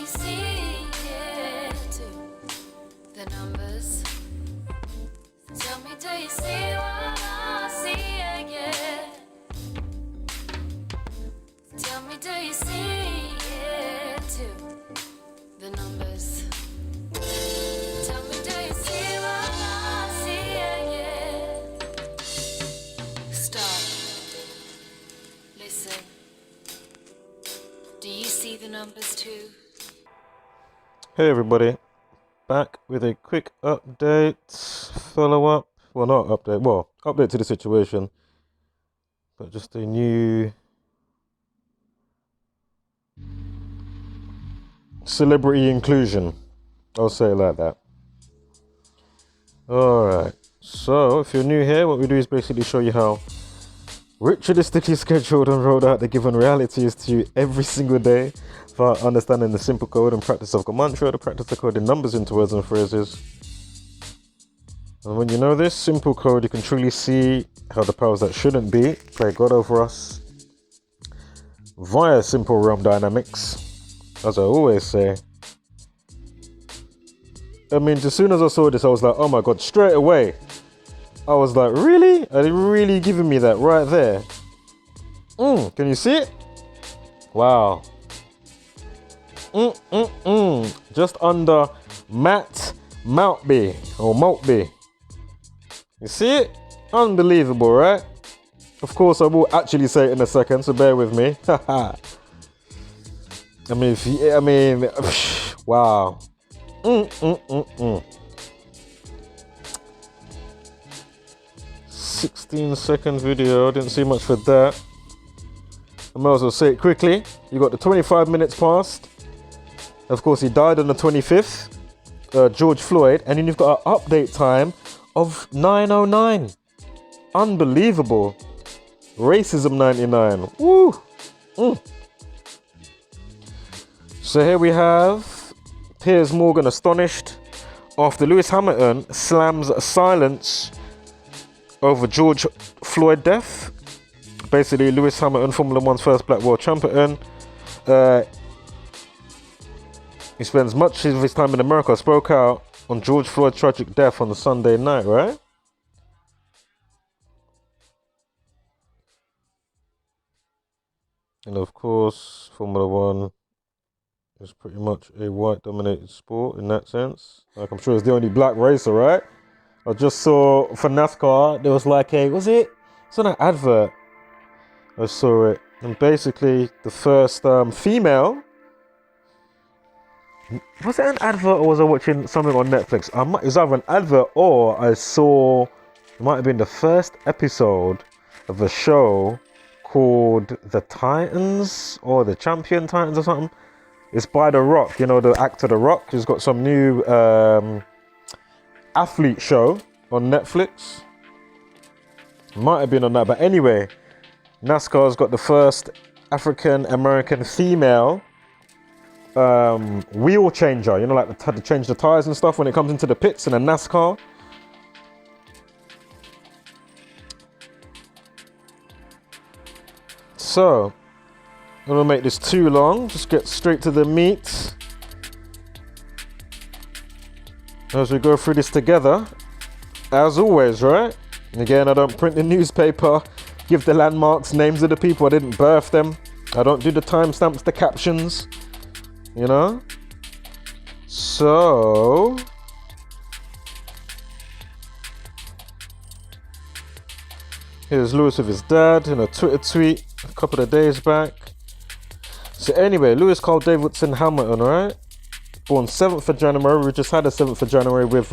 you see it too? The numbers. Tell me, do you see what I see? Yeah. Tell me, do you see it too? The numbers. Tell me, do you see what I see? Yeah. Stop. Listen. Do you see the numbers too? Hey everybody, back with a quick update, follow up, well not update, well update to the situation, but just a new celebrity inclusion, I'll say it like that. Alright, so if you're new here, what we do is basically show you how ritualistically scheduled and rolled out the given realities to you every single day via understanding the simple code and practice of Gematria, the practice of coding numbers into words and phrases. And when you know this simple code, you can truly see how the powers that shouldn't be play God over us via simple realm dynamics. As I always say, I mean, as soon as I saw this, I was like, oh my God, straight away. I was like, really? Are they really giving me that right there? Can you see it? Wow. Just under Matt Maltby or Maltby. You see it? Unbelievable, right? Of course, I will actually say it in a second, so bear with me. Wow. 16-second video, didn't see much for that. I might as well say it quickly. You got the 25 minutes past. Of course, he died on the 25th, George Floyd, and then you've got an update time of 9:09. Unbelievable. Racism 99. Woo! So here we have Piers Morgan astonished after Lewis Hamilton slams silence over George Floyd death. Basically, Lewis Hamilton, Formula One's first black world champion. He spends much of his time in America, spoke out on George Floyd's tragic death on the Sunday night, right? And of course, Formula One is pretty much a white-dominated sport in that sense. Like, I'm sure it's the only black racer, right? I just saw for NASCAR, there was like it's on an advert. I saw it, and basically the first female. Was it an advert or was I watching something on Netflix? It was either an advert or I saw, it might have been the first episode of a show called The Titans or The Champion Titans or something. It's by The Rock, you know, the actor The Rock. He's got some new athlete show on Netflix. Might have been on that, but anyway, NASCAR's got the first African American female wheel changer, you know, like had to change the tires and stuff when it comes into the pits in a NASCAR. So, I'm gonna make this too long, just get straight to the meat as we go through this together, as always, right? And again, I don't print the newspaper, give the landmarks, names of the people, I didn't birth them, I don't do the timestamps, the captions, you know? So, here's Lewis with his dad in a Twitter tweet a couple of days back. So anyway, Lewis Carl Davidson Hamilton, right? Born 7th of January. We just had a 7th of January with,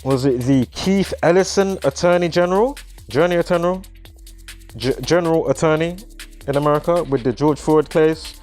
was it the Keith Ellison Attorney General? General Attorney in America with the George Floyd case.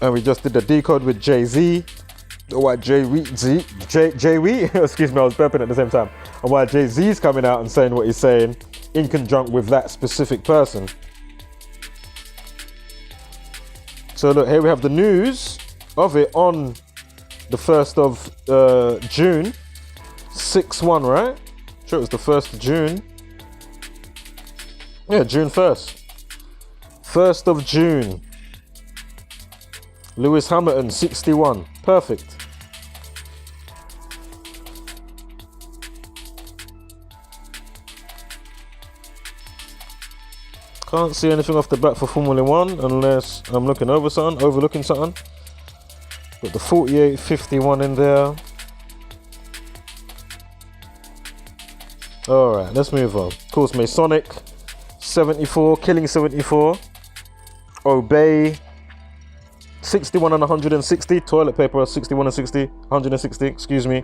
And we just did the decode with Jay-Z. Why Jay-Z, excuse me, I was burping at the same time. And why Jay-Z's coming out and saying what he's saying in conjunction with that specific person. So look, here we have the news of it on the 1st of June. 6-1, right? Sure, it was the 1st of June. Yeah, June 1st. 1st of June. Lewis Hamilton, 61. Perfect. Can't see anything off the bat for Formula 1 unless I'm overlooking something. Got the 48.51 in there. Alright, let's move on. Of course, Masonic, 74, Killing 74. Obey, 61 and 160. Toilet paper, 61 and 60. 160, excuse me.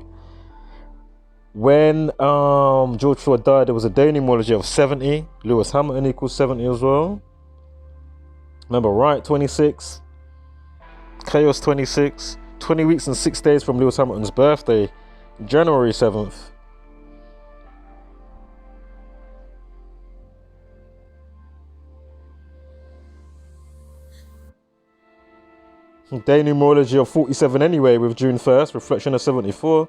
When George Floyd died, there was a day numerology of 70. Lewis Hamilton equals 70 as well. Remember, right, 26. Chaos, 26. 20 weeks and 6 days from Lewis Hamilton's birthday, January 7th. Day numerology of 47 anyway, with June 1st, reflection of 74.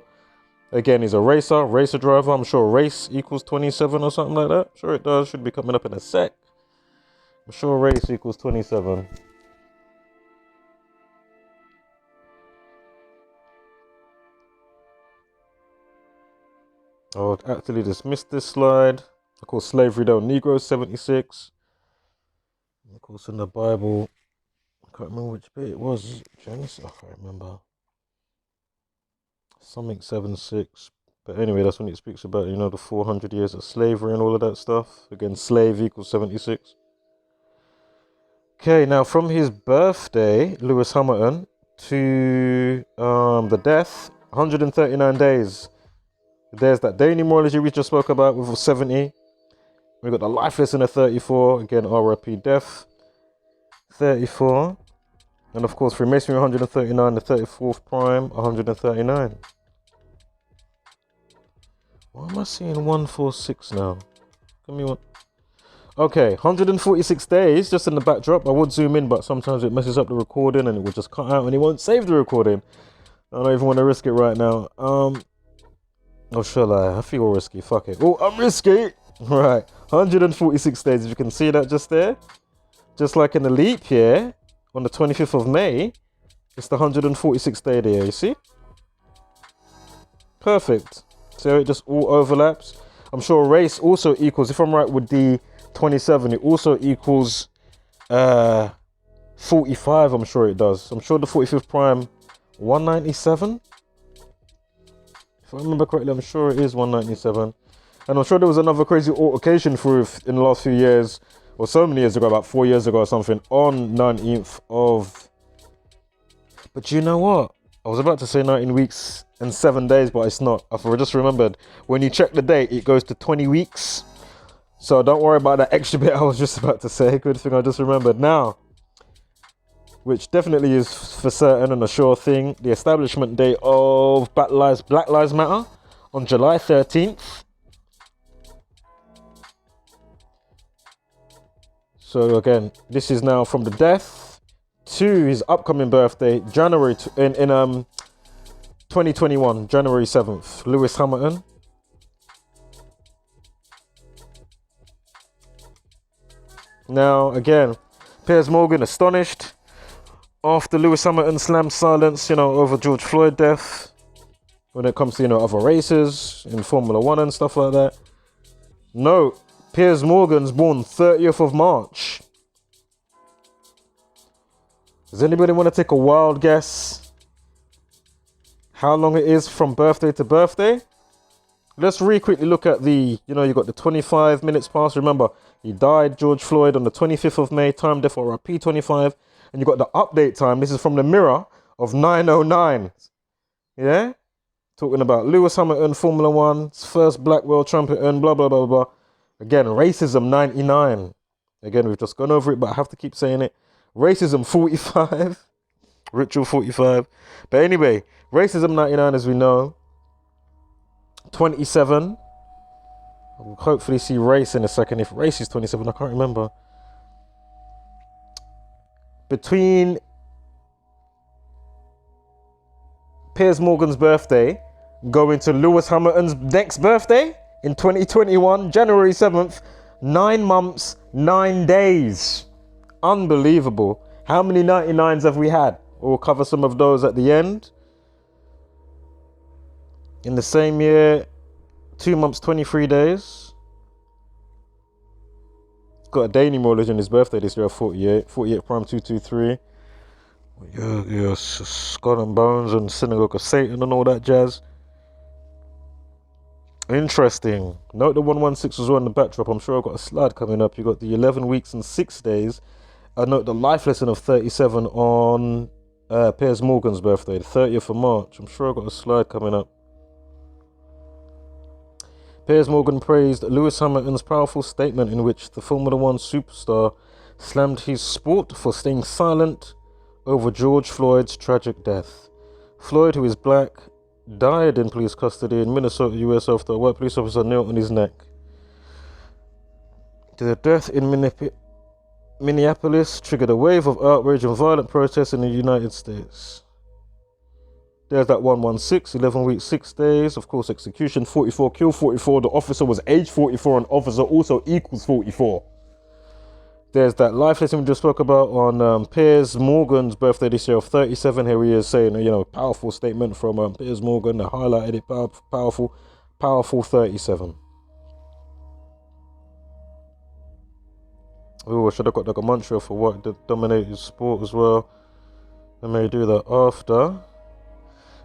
Again, he's a racer driver. I'm sure race equals 27 or something like that. Sure it does. Should be coming up in a sec. I'm sure race equals 27. I would actually dismiss this slide. Of course, slavery down Negroes, 76. Of course, in the Bible, I can't remember which bit it was. Genesis, I can't remember. Something 7:6. But anyway, that's when it speaks about, the 400 years of slavery and all of that stuff. Again, slave equals 76. Okay, now from his birthday, Lewis Hamilton, to the death, 139 days. There's that day numerology we just spoke about with 70. We got the life lesson of 34. Again, RIP death, 34. And of course, Freemasonry 139, the 34th prime, 139. Why am I seeing 146 now? Give me one. Okay, 146 days, just in the backdrop. I would zoom in, but sometimes it messes up the recording and it will just cut out and it won't save the recording. I don't even want to risk it right now. Or shall I? I feel risky. Fuck it. Oh, I'm risky. Right, 146 days. If you can see that just there, just like in the leap year on the 25th of May, it's the 146th day there. You see? Perfect. So it just all overlaps. I'm sure race also equals, if I'm right with the 27, it also equals 45. I'm sure it does. I'm sure the 45th prime, 197. If I remember correctly, I'm sure it is 197. And I'm sure there was another crazy altercation in the last few years, or so many years ago, about 4 years ago or something, on 19th of... But you know what? I was about to say 19 weeks and 7 days, but it's not. I just remembered. When you check the date, it goes to 20 weeks. So don't worry about that extra bit I was just about to say. Good thing I just remembered now. Which definitely is for certain and a sure thing. The establishment date of Black Lives Matter on July 13th. So again, this is now from the death to his upcoming birthday, January in 2021, January 7th. Lewis Hamilton. Now again, Piers Morgan astonished after Lewis Hamilton slammed silence, over George Floyd death. When it comes to, other races in Formula 1 and stuff like that. No, Piers Morgan's born 30th of March. Does anybody want to take a wild guess how long it is from birthday to birthday? Let's really quickly look at the, you got the 25 minutes past. Remember, he died, George Floyd, on the 25th of May, time death or P25. And you got the update time. This is from the Mirror of 9:09. Yeah? Talking about Lewis Hamilton, Formula 1's first black world champion, blah, blah, blah, blah. Again, racism 99. Again, we've just gone over it, but I have to keep saying it. Racism 45. Ritual 45. But anyway, racism 99, as we know. 27. We'll hopefully see race in a second. If race is 27, I can't remember. Between Piers Morgan's birthday going to Lewis Hamilton's next birthday in 2021, January 7th, 9 months, 9 days. Unbelievable. How many 99s have we had? We'll cover some of those at the end. In the same year, 2 months, 23 days. Got a Danny Morlage on his birthday this year, 48. 48 Prime 223. Yeah, Skull and Bones and Synagogue of Satan and all that jazz. Interesting. Note the 116 as well in the backdrop. I'm sure I've got a slide coming up. You got the 11 weeks and 6 days. I note the life lesson of 37 on Piers Morgan's birthday, the 30th of March. I'm sure I've got a slide coming up. Piers Morgan praised Lewis Hamilton's powerful statement in which the Formula One superstar slammed his sport for staying silent over George Floyd's tragic death. Floyd, who is black, died in police custody in Minnesota, US after a white police officer knelt on his neck. The death in Minneapolis triggered a wave of outrage and violent protests in the United States. There's that 116, 11 weeks, 6 days. Of course, execution, 44, kill 44. The officer was age 44, and officer also equals 44. There's that life lesson we just spoke about on Piers Morgan's birthday this year of 37. Here he is saying, powerful statement from Piers Morgan. I highlighted it, powerful 37. Oh, I should have got the Gematria for what dominated sport as well. I may do that after.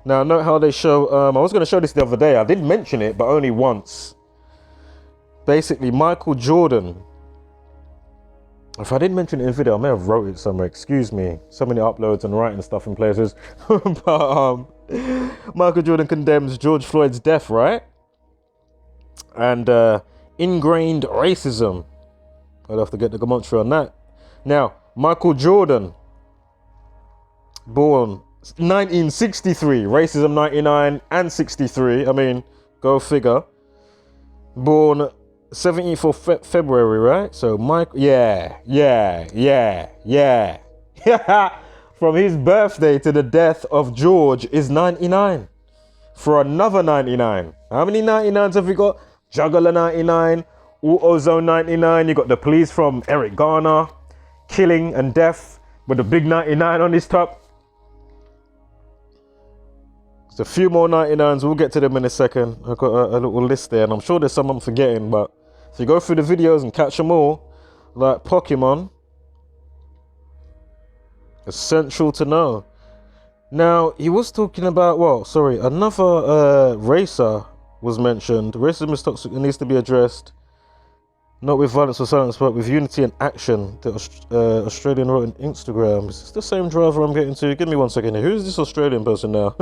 Now, note how they show, I was going to show this the other day. I did mention it, but only once. Basically, Michael Jordan. If I didn't mention it in the video, I may have wrote it somewhere. Excuse me. So many uploads and writing stuff in places. But Michael Jordan condemns George Floyd's death, right? And ingrained racism. I'll have to get the Gematria on that. Now, Michael Jordan, born 1963, racism 99 and 63. I mean, go figure. Born 17th of February, right? So Mike, yeah. From his birthday to the death of George is 99. For another 99. How many 99s have we got? Juggler 99, AutoZone 99. You got the police from Eric Garner, killing and death with the big 99 on his top. There's a few more 99s. We'll get to them in a second. I've got a little list there, and I'm sure there's some I'm forgetting, but if you go through the videos and catch them all, like Pokemon, essential to know. Now, he was talking about, another racer was mentioned. Racism is toxic and needs to be addressed, not with violence or silence, but with unity and action. The Australian wrote on Instagram. Is this the same driver I'm getting to? Give me 1 second here. Who's this Australian person now?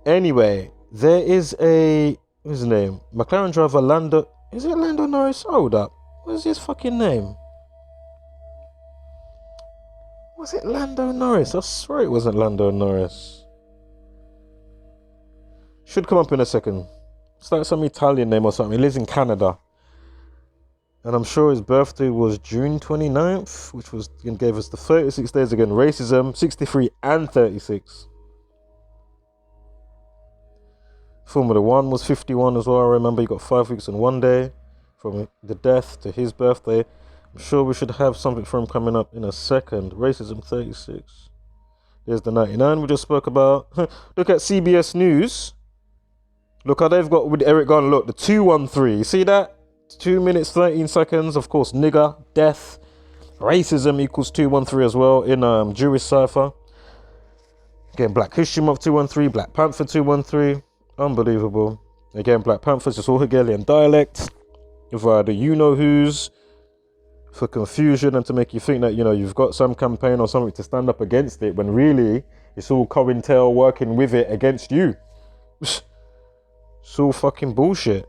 Anyway, there is what's his name? McLaren driver Lando. Is it Lando Norris? Hold up. What's his fucking name? Was it Lando Norris? I swear it wasn't Lando Norris. Should come up in a second. It's like some Italian name or something. He lives in Canada. And I'm sure his birthday was June 29th, which gave us the 36 days again. Racism, 63 and 36. Formula One was 51 as well. I remember you got 5 weeks and 1 day from the death to his birthday. I'm sure we should have something from him coming up in a second. Racism 36. There's the 99 we just spoke about. Look at CBS News. Look how they've got with Eric Garner. Look, the 213. You see that? 2 minutes 13 seconds. Of course, nigger, death, racism equals 213 as well in Jewish cipher. Again, Black History Month 213, Black Panther 213. Unbelievable. Again, Black Panther's just all Hegelian dialect. Via the you-know-who's for confusion and to make you think that, you've got some campaign or something to stand up against it when really it's all COINTEL working with it against you. It's all fucking bullshit.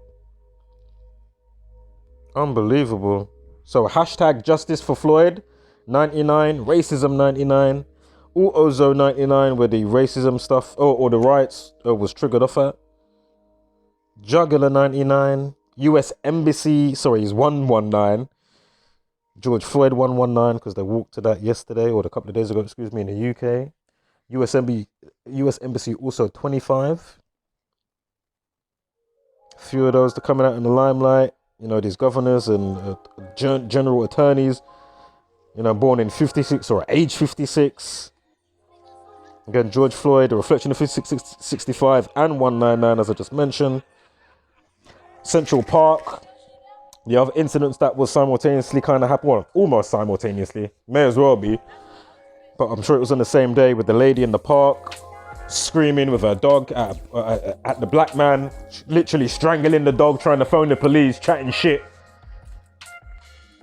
Unbelievable. So hashtag justice for Floyd 99, racism 99, AutoZone 99 where the racism stuff or the riots was triggered off at. Juggler 99, US Embassy, is 119. George Floyd 119 because they walked to that yesterday or a couple of days ago, in the UK. US Embassy also 25. A few of those are coming out in the limelight. These governors and general attorneys You know, born in 56 or age 56. Again, George Floyd, a reflection of 65 and 199, as I just mentioned. Central Park, the other incidents that was simultaneously kind of happen, well, almost simultaneously, may as well be, but I'm sure it was on the same day, with the lady in the park screaming with her dog at the black man, literally strangling the dog, trying to phone the police, chatting shit.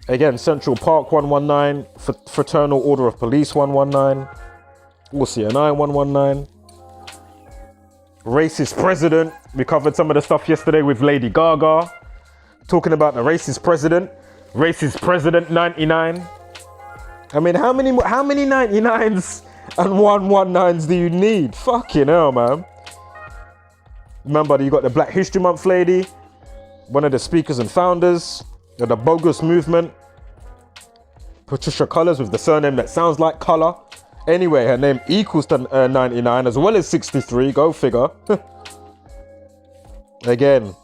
Again, Central Park 119, Fraternal Order of Police 119, OCNI 119. Racist president. We covered some of the stuff yesterday with Lady Gaga, talking about the racist president. Racist president 99. I mean, how many 99s and 119s do you need? Fucking hell, man. Remember, you got the Black History Month lady, one of the speakers and founders of the bogus movement, Patricia Colours, with the surname that sounds like colour. Anyway, her name equals to 99 as well as 63. Go figure. Again,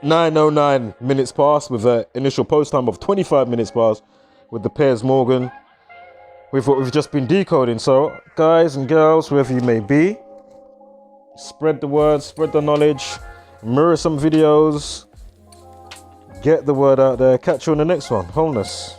9:09 minutes past with an initial post time of 25 minutes past with the Piers Morgan with what we've just been decoding. So, guys and girls, wherever you may be, spread the word, spread the knowledge, mirror some videos, get the word out there. Catch you on the next one. Wholeness.